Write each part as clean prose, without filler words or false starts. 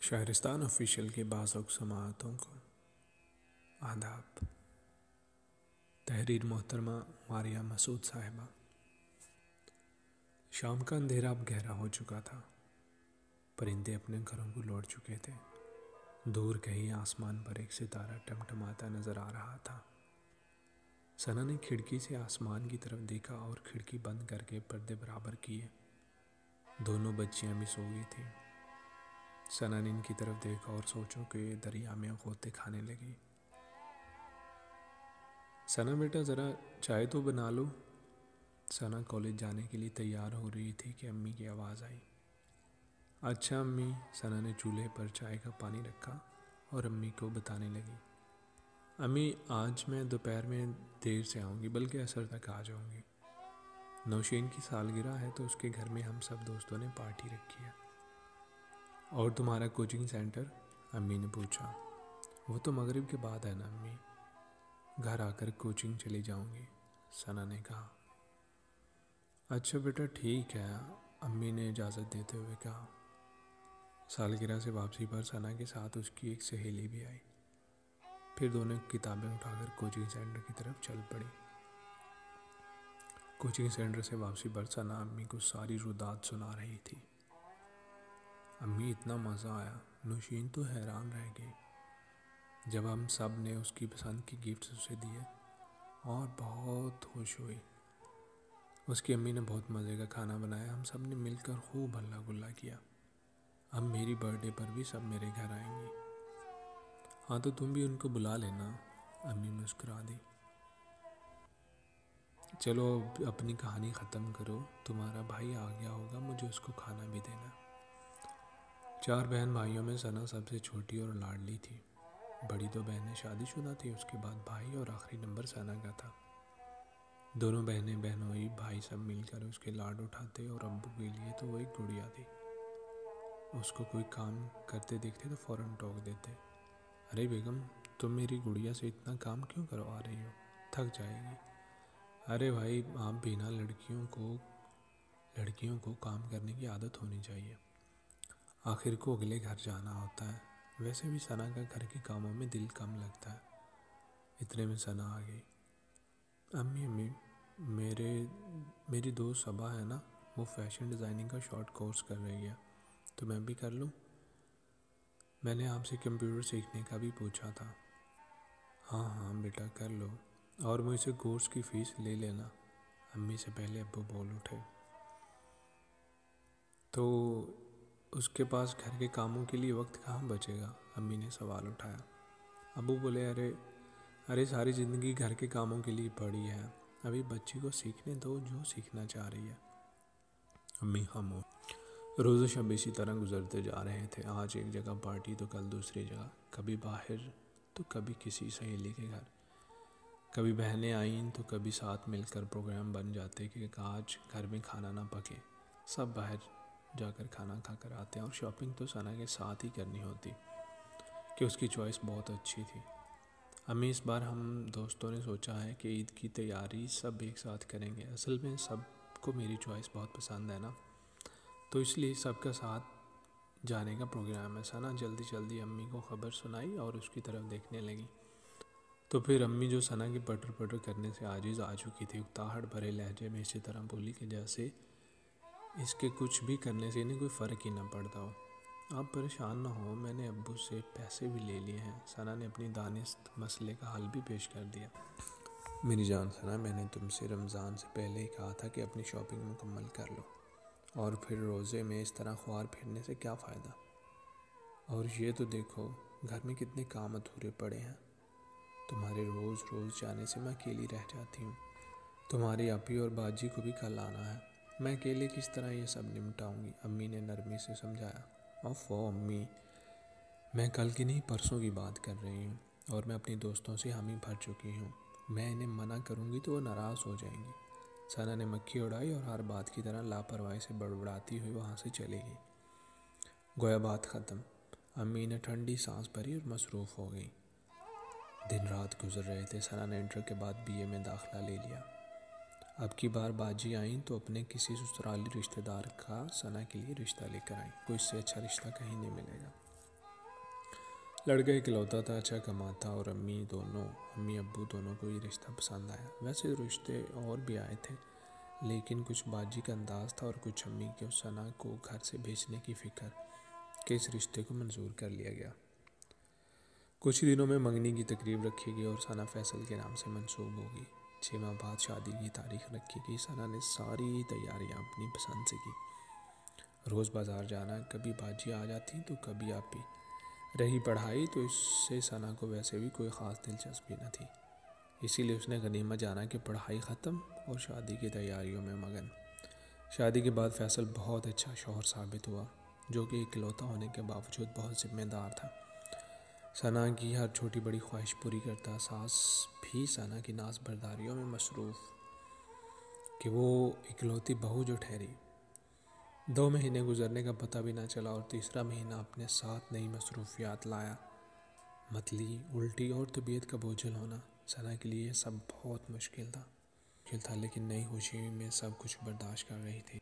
शहरिस्तान official के बाज़ समाअतों को आदाब। तहरीर मोहतरमा मारिया मसूद साहिबा। शाम का अंधेरा अब गहरा हो चुका था। परिंदे अपने घरों को लौट चुके थे। दूर कहीं आसमान पर एक सितारा टमटमाता नजर आ रहा था। सना ने खिड़की से आसमान की तरफ देखा और खिड़की बंद करके पर्दे बराबर किए। दोनों बच्चियां भी सो गई थीं। सना ने इनकी तरफ देखा और सोचों के दरिया में गोते खाने लगी। सना बेटा ज़रा चाय तो बना लो। सना कॉलेज जाने के लिए तैयार हो रही थी कि अम्मी की आवाज़ आई। अच्छा अम्मी। सना ने चूल्हे पर चाय का पानी रखा और अम्मी को बताने लगी। अम्मी आज मैं दोपहर में देर से आऊँगी, बल्कि असर तक आ जाऊँगी। नौशीन की सालगिरह है तो उसके घर में हम सब दोस्तों ने पार्टी रखी है। और तुम्हारा कोचिंग सेंटर? अम्मी ने पूछा। वो तो मगरिब के बाद है ना अम्मी। घर आकर कोचिंग चली जाऊंगी, सना ने कहा। अच्छा बेटा ठीक है, अम्मी ने इजाज़त देते हुए कहा। सालगिरह से वापसी पर सना के साथ उसकी एक सहेली भी आई। फिर दोनों किताबें उठाकर कोचिंग सेंटर की तरफ चल पड़ी। कोचिंग सेंटर से वापसी पर सना अम्मी को सारी रुदात सुना रही थी। अम्मी इतना मज़ा आया, नौशीन तो हैरान रह गई जब हम सब ने उसकी पसंद के गिफ्ट्स उसे दिए और बहुत खुश हुई। उसकी अम्मी ने बहुत मज़े का खाना बनाया। हम सब ने मिलकर खूब हल्ला गुल्ला किया। अब मेरी बर्थडे पर भी सब मेरे घर आएंगी। हाँ तो तुम भी उनको बुला लेना, अम्मी मुस्कुरा दी। चलो अब अपनी कहानी ख़त्म करो, तुम्हारा भाई आ गया होगा, मुझे उसको खाना भी देना। 4 बहन भाइयों में सना सबसे छोटी और लाडली थी। बड़ी 2 बहनें शादीशुदा थी, उसके बाद भाई और आखिरी नंबर सना का था। दोनों बहनें बहनोई भाई सब मिलकर उसके लाड उठाते और अब्बू के लिए तो वो एक गुड़िया थी। उसको कोई काम करते देखते तो फ़ौरन टोक देते। अरे बेगम, तुम मेरी गुड़िया से इतना काम क्यों करवा रही हो, थक जाएगी। अरे भाई, आप भी ना, लड़कियों को काम करने की आदत होनी चाहिए, आखिर को अगले घर जाना होता है। वैसे भी सना का घर के कामों में दिल कम लगता है। इतने में सना आ गई। अम्मी मेरी दोस्त सबा है ना, वो फैशन डिज़ाइनिंग का शॉर्ट कोर्स कर रही है, तो मैं भी कर लूँ। मैंने आपसे कंप्यूटर सीखने का भी पूछा था। हाँ हाँ बेटा कर लो, और मुझसे कोर्स की फ़ीस ले लेना, अम्मी से पहले अब्बू बोल उठे। तो उसके पास घर के कामों के लिए वक्त कहाँ बचेगा, अम्मी ने सवाल उठाया। अब्बू बोले, अरे सारी ज़िंदगी घर के कामों के लिए पड़ी है, अभी बच्ची को सीखने दो जो सीखना चाह रही है। अम्मी खामोश। रोज़ शब इसी तरह गुजरते जा रहे थे। आज एक जगह पार्टी तो कल दूसरी जगह, कभी बाहर तो कभी किसी सहेली के घर। कभी बहनें आईं तो कभी साथ मिलकर प्रोग्राम बन जाते कि आज घर में खाना ना पके, सब बाहर जाकर खाना खा कर आते। और शॉपिंग तो सना के साथ ही करनी होती कि उसकी चॉइस बहुत अच्छी थी। अम्मी इस बार हम दोस्तों ने सोचा है कि ईद की तैयारी सब एक साथ करेंगे। असल में सबको मेरी चॉइस बहुत पसंद है ना, तो इसलिए सबका साथ जाने का प्रोग्राम है। सना जल्दी जल्दी अम्मी को ख़बर सुनाई और उसकी तरफ देखने लगी। तो फिर अम्मी, जो सना के पटर पटर करने से आजिज़ आ चुकी थी, उकताहट भरे लहजे में इसी तरह बोली कि जैसे इसके कुछ भी करने से इन्हें कोई फ़र्क ही ना पड़ता हो। आप परेशान ना हो, मैंने अब्बू से पैसे भी ले लिए हैं। सना ने अपनी दानिस्त मसले का हल भी पेश कर दिया। मेरी जान सना, मैंने तुमसे रमज़ान से पहले ही कहा था कि अपनी शॉपिंग मुकम्मल कर लो, और फिर रोज़े में इस तरह ख्वार फिरने से क्या फ़ायदा। और ये तो देखो घर में कितने काम अधूरे पड़े हैं। तुम्हारे रोज़ रोज़ जाने से मैं अकेली रह जाती हूँ। तुम्हारी आपी और बाजी को भी कल आना है, मैं अकेले किस तरह ये सब निपटाऊंगी, अम्मी ने नरमी से समझाया। ओफ़ो अम्मी, मैं कल की नहीं परसों की बात कर रही हूँ, और मैं अपनी दोस्तों से हामी भर चुकी हूँ। मैं इन्हें मना करूँगी तो वो नाराज़ हो जाएंगी। सना ने मक्खी उड़ाई और हर बात की तरह लापरवाही से बड़बड़ाती हुई वहाँ से चली गई। गोया बात ख़त्म। अम्मी ने ठंडी सांस भरी और मसरूफ़ हो गई। दिन रात गुजर रहे थे। सना ने इंटर के बाद बीए में दाखिला ले लिया। अब की बार बाजी आई तो अपने किसी ससुराली रिश्तेदार का सना के लिए रिश्ता लेकर आई। कोई इससे अच्छा रिश्ता कहीं नहीं मिलेगा। लड़का इकलौता था, अच्छा कमाता और अम्मी अब्बू दोनों को ये रिश्ता पसंद आया। वैसे रिश्ते और भी आए थे, लेकिन कुछ बाजी का अंदाज था और कुछ अम्मी के सना को घर से भेजने की फिक्र के इस रिश्ते को मंजूर कर लिया गया। कुछ ही दिनों में मंगनी की तकरीब रखी गई और सना फैसल के नाम से मंसूब होगी। 6 माह बाद शादी की तारीख रखी गई। सना ने सारी तैयारियां अपनी पसंद से की। रोज़ बाजार जाना, कभी बाजी आ जाती तो कभी आप ही। रही पढ़ाई तो इससे सना को वैसे भी कोई ख़ास दिलचस्पी न थी, इसीलिए उसने गनीमत जाना कि पढ़ाई ख़त्म और शादी की तैयारियों में मगन। शादी के बाद फैसल बहुत अच्छा शौहर साबित हुआ, जो कि इकलौता होने के बावजूद बहुत जिम्मेदार था। सना की हर छोटी बड़ी ख्वाहिश पूरी करता। सास भी सना की नाज बर्दारियों में मसरूफ़ कि वो इकलौती बहू जो ठहरी। 2 महीने गुजरने का पता भी ना चला और तीसरा महीना अपने साथ नई मसरूफियात लाया। मतली, उल्टी और तबीयत का बोझल होना। सना के लिए सब बहुत मुश्किल था, लेकिन नई खुशी में सब कुछ बर्दाश्त कर रही थी।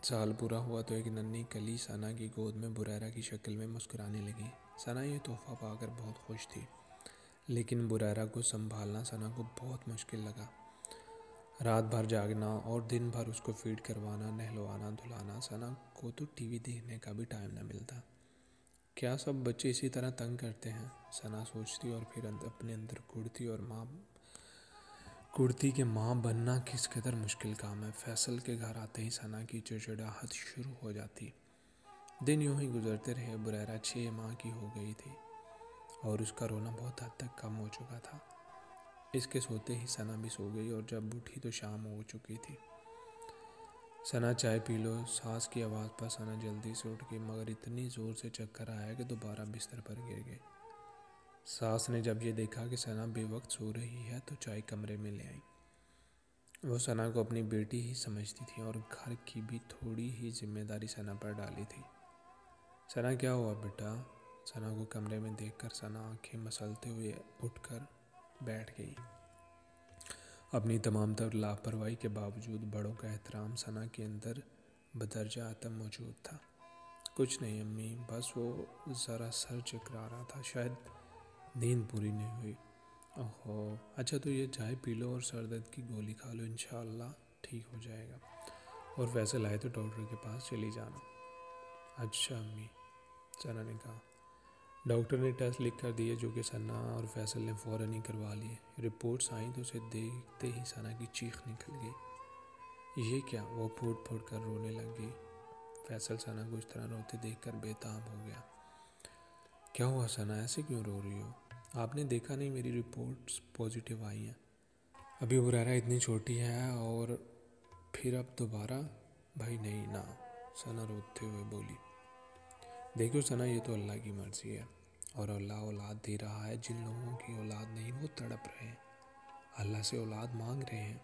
साल पूरा हुआ तो एक नन्ही कली सना की गोद में बुरैरा की शक्ल में मुस्कुराने लगी। सना ये तोहफा पाकर बहुत खुश थी, लेकिन बुरैरा को संभालना सना को बहुत मुश्किल लगा। रात भर जागना और दिन भर उसको फीड करवाना, नहलवाना, धुलाना। सना को तो टीवी देखने का भी टाइम न मिलता। क्या सब बच्चे इसी तरह तंग करते हैं, सना सोचती और फिर अपने अंदर कुड़ती कि माँ बनना किस कदर मुश्किल काम है। फैसल के घर आते ही सना की चिड़चिड़ाहट शुरू हो जाती। दिन यूं ही गुजरते रहे। बुरैरा 6 माह की हो गई थी और उसका रोना बहुत हद तक कम हो चुका था। इसके सोते ही सना भी सो गई और जब उठी तो शाम हो चुकी थी। सना चाय पी लो। सास की आवाज़ पर सना जल्दी से उठ गई, मगर इतनी ज़ोर से चक्कर आया कि दोबारा बिस्तर पर गिर गई। सास ने जब ये देखा कि सना बेवक्त सो रही है तो चाय कमरे में ले आई। वो सना को अपनी बेटी ही समझती थी और घर की भी थोड़ी ही जिम्मेदारी सना पर डाली थी। सना, क्या हुआ बेटा? सना को कमरे में देखकर सना आंखें मसलते हुए उठकर बैठ गई। अपनी तमाम तर लापरवाही के बावजूद बड़ों का एहतराम सना के अंदर बदरजा आत्म मौजूद था। कुछ नहीं अम्मी, बस वो ज़रा सर चकरा रहा था, शायद नींद पूरी नहीं हुई। ओहो, अच्छा तो ये चाय पी लो और सर दर्द की गोली खा लो, इंशाअल्लाह ठीक हो जाएगा। और वैसे लाए तो डॉक्टर के पास चली जाना। अच्छा अम्मी, सना ने कहा। डॉक्टर ने टेस्ट लिख कर दिए, जो कि सना और फैसल ने फ़ौरन ही करवा लिए। रिपोर्ट्स आई तो उसे देखते ही सना की चीख निकल गई। ये क्या? वो फूट फूट कर रोने लग गई। फैसल सना को इस तरह रोते देखकर बेताब हो गया। क्या हुआ सना, ऐसे क्यों रो रही हो? आपने देखा नहीं मेरी रिपोर्ट्स पॉजिटिव आई हैं। अभी बुरैरा इतनी छोटी है और फिर अब दोबारा? भाई नहीं ना, सना रोते हुए बोली। देखो सना, ये तो अल्लाह की मर्ज़ी है और अल्लाह औलाद दे रहा है। जिन लोगों की औलाद नहीं वो तड़प रहे हैं, अल्लाह से औलाद मांग रहे हैं।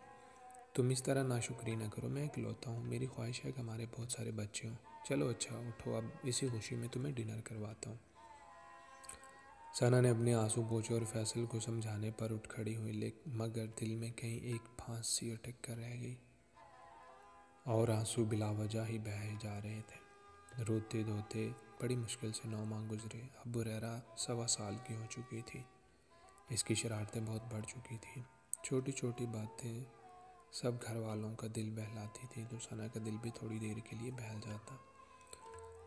तुम इस तरह नाशुक्री ना करो। मैं इकलौता हूँ, मेरी ख्वाहिश है कि हमारे बहुत सारे बच्चे हों। चलो अच्छा उठो, अब इसी खुशी में तुम्हें डिनर करवाता हूँ। सना ने अपने आंसू पोंछे और फैसल को समझाने पर उठ खड़ी हुई, मगर दिल में कहीं एक फांसी अटक कर रह गई और आंसू बिला वजह ही बहे जा रहे थे। रोते धोते बड़ी मुश्किल से 9 माह गुजरे। अब बुरैरा 1.25 साल की हो चुकी थी। इसकी शरारतें बहुत बढ़ चुकी थी। छोटी छोटी बातें सब घर वालों का दिल बहलाती थी, तो सना का दिल भी थोड़ी देर के लिए बहल जाता।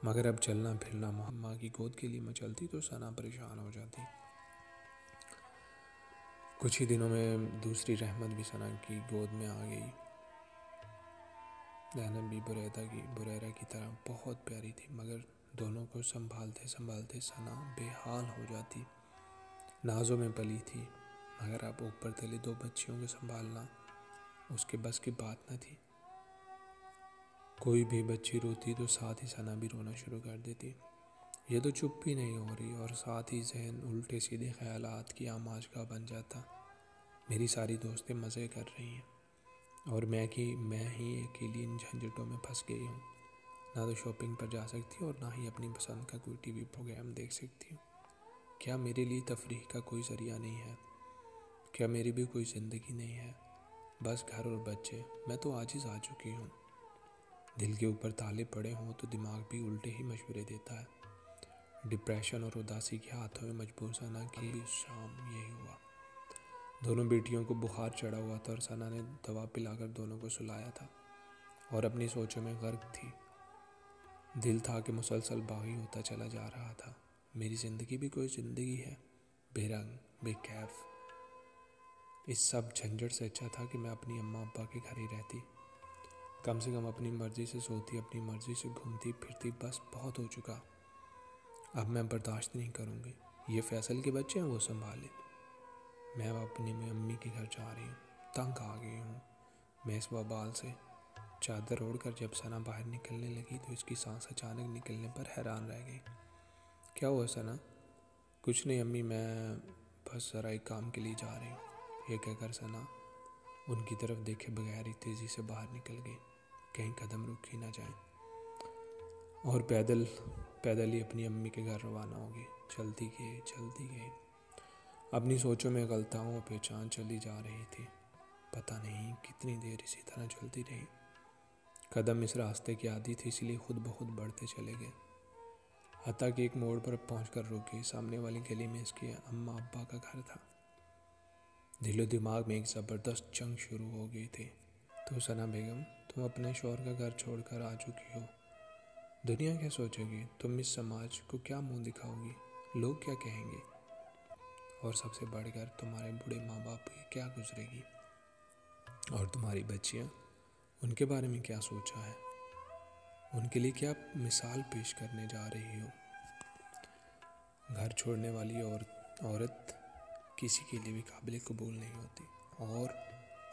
मगर अब चलना फिरना माँ की गोद के लिए मचलती तो सना परेशान हो जाती। कुछ ही दिनों में दूसरी रहमत भी सना की गोद में आ गई। ज़ैनब भी बुरैरा की तरह बहुत प्यारी थी, मगर दोनों को संभालते संभालते सना बेहाल हो जाती। नाजों में पली थी, मगर अब ऊपर तले 2 बच्चियों को संभालना उसके बस की बात न थी। कोई भी बच्ची रोती तो साथ ही सना भी रोना शुरू कर देती। ये तो चुप भी नहीं हो रही और साथ ही जहन उल्टे सीधे ख्यालात की आमाजगाह बन जाता। मेरी सारी दोस्तें मज़े कर रही हैं और मैं ही अकेली इन झंझटों में फंस गई हूँ। ना तो शॉपिंग पर जा सकती और ना ही अपनी पसंद का कोई टीवी प्रोग्राम देख सकती हूँ। क्या मेरे लिए तफरीह का कोई ज़रिया नहीं है? क्या मेरी भी कोई ज़िंदगी नहीं है? बस घर और बच्चे। मैं तो आजिज़ आ चुकी हूँ। दिल के ऊपर ताले पड़े हों तो दिमाग भी उल्टे ही मशवरे देता है। डिप्रेशन और उदासी के हाथों में मजबूर सना की शाम यही हुआ। दोनों बेटियों को बुखार चढ़ा हुआ था और सना ने दवा पिलाकर दोनों को सुलाया था और अपनी सोचों में गर्क थी। दिल था कि मुसलसल बागी होता चला जा रहा था। मेरी ज़िंदगी भी कोई ज़िंदगी है, बेरंग बेकैफ। इस सब झंझट से अच्छा था कि मैं अपनी अम्मा अब्बा के घर ही रहती। कम से कम अपनी मर्ज़ी से सोती, अपनी मर्ज़ी से घूमती फिरती। बस बहुत हो चुका, अब मैं बर्दाश्त नहीं करूँगी। ये फैसल के बच्चे हैं, वो संभाले। मैं अब अपनी अम्मी के घर जा रही हूँ, तंग आ गई हूँ मैं इस वबाल से। चादर ओढ़कर जब सना बाहर निकलने लगी तो इसकी सांस अचानक निकलने पर हैरान रह गई। क्या हुआ सना? कुछ नहीं अम्मी, मैं बस ज़रा एक काम के लिए जा रही हूँ। ये कहकर सना उनकी तरफ देखे बगैर ही तेज़ी से बाहर निकल गई, कहीं कदम रुक ही ना जाए, और पैदल ही अपनी अम्मी के घर रवाना होगी। चलती गई अपनी सोचों में गलताओं और पहचान चली जा रही थी। पता नहीं कितनी देर इसी तरह चलती रही। कदम इस रास्ते की आदी थी, इसलिए खुद ब खुद बढ़ते चले गए। हत्ता कि एक मोड़ पर पहुंचकर रुक गई। सामने वाली गली में इसके अम्मा अब्बा का घर था। दिलो दिमाग में एक ज़बरदस्त जंग शुरू हो गई थी। तो सना बेगम, तुम अपने शौहर का घर छोड़कर आ चुकी हो। दुनिया क्या सोचेगी? तुम इस समाज को क्या मुंह दिखाओगी? लोग क्या कहेंगे? और सबसे बढ़कर तुम्हारे बूढ़े माँ बाप की क्या गुजरेगी? और तुम्हारी बच्चियाँ, उनके बारे में क्या सोचा है? उनके लिए क्या मिसाल पेश करने जा रही हो? घर छोड़ने वाली औरत किसी के लिए भी काबिल कबूल नहीं होती, और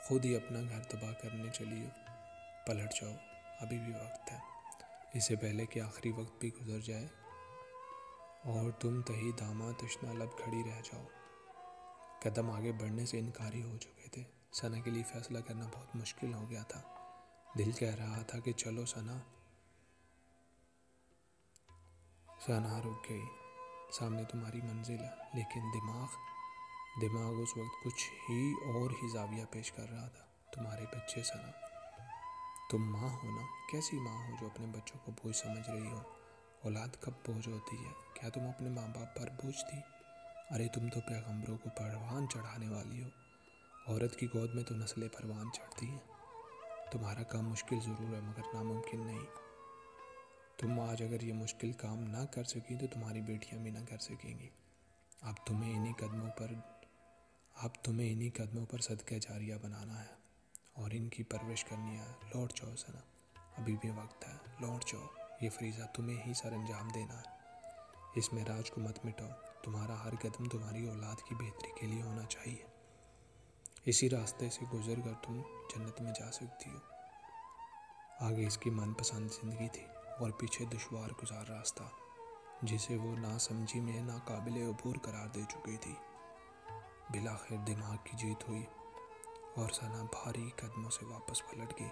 ख़ुद ही अपना घर तबाह करने चली हो। पलट जाओ, अभी भी वक्त है। इससे पहले कि आखिरी वक्त भी गुजर जाए और तुम तही दामा तशना लब खड़ी रह जाओ। कदम आगे बढ़ने से इनकारी हो चुके थे। सना के लिए फैसला करना बहुत मुश्किल हो गया था। दिल कह रहा था कि चलो सना। सना रुक गई। सामने तुम्हारी मंजिल है, लेकिन दिमाग उस वक्त कुछ ही और ही जाविया पेश कर रहा था। तुम्हारे बच्चे सना, तुम माँ हो ना? कैसी माँ हो जो अपने बच्चों को बोझ समझ रही हो? औलाद कब बोझ होती है? क्या तुम अपने माँ बाप पर बोझ थी? अरे तुम तो पैगंबरों को परवान चढ़ाने वाली हो। औरत की गोद में तो नस्लें परवान चढ़ती हैं। तुम्हारा काम मुश्किल ज़रूर है, मगर नामुमकिन नहीं। तुम आज अगर ये मुश्किल काम ना कर सकी तो तुम्हारी बेटियां भी ना कर सकेंगी। अब तुम्हें इन्हीं कदमों पर सदका जारिया बनाना है और इनकी परवरिश करनी है। लौट जाओ सना, अभी भी वक्त है, लौट जाओ। ये फरीज़ा तुम्हें ही सर अंजाम देना है। इस महराज को मत मिटाओ। तुम्हारा हर कदम तुम्हारी औलाद की बेहतरी के लिए होना चाहिए। इसी रास्ते से गुजर कर तुम जन्नत में जा सकती हो। आगे इसकी मनपसंद ज़िंदगी थी और पीछे दुश्वार गुजार रास्ता, जिसे वो नासमझी में नाकाबिले अबूर करार दे चुकी थी। बिलाखिर दिमाग की जीत हुई और सना भारी कदमों से वापस पलट गई।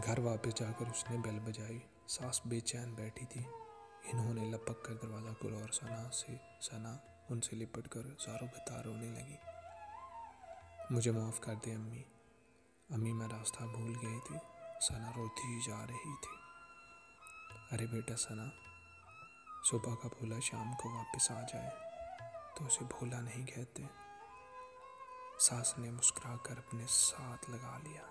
घर वापस जाकर उसने बेल बजाई। सास बेचैन बैठी थी। इन्होंने लपक कर दरवाज़ा खोला और सना उनसे लिपट कर ज़ारों बेतार रोने लगी। मुझे माफ़ कर दे अम्मी, मैं रास्ता भूल गई थी। सना रोती ही जा रही थी। अरे बेटा सना, सुबह का भूला शाम को वापस आ जाए तो उसे भूला नहीं कहते। सास ने मुस्कुराकर अपने साथ लगा लिया।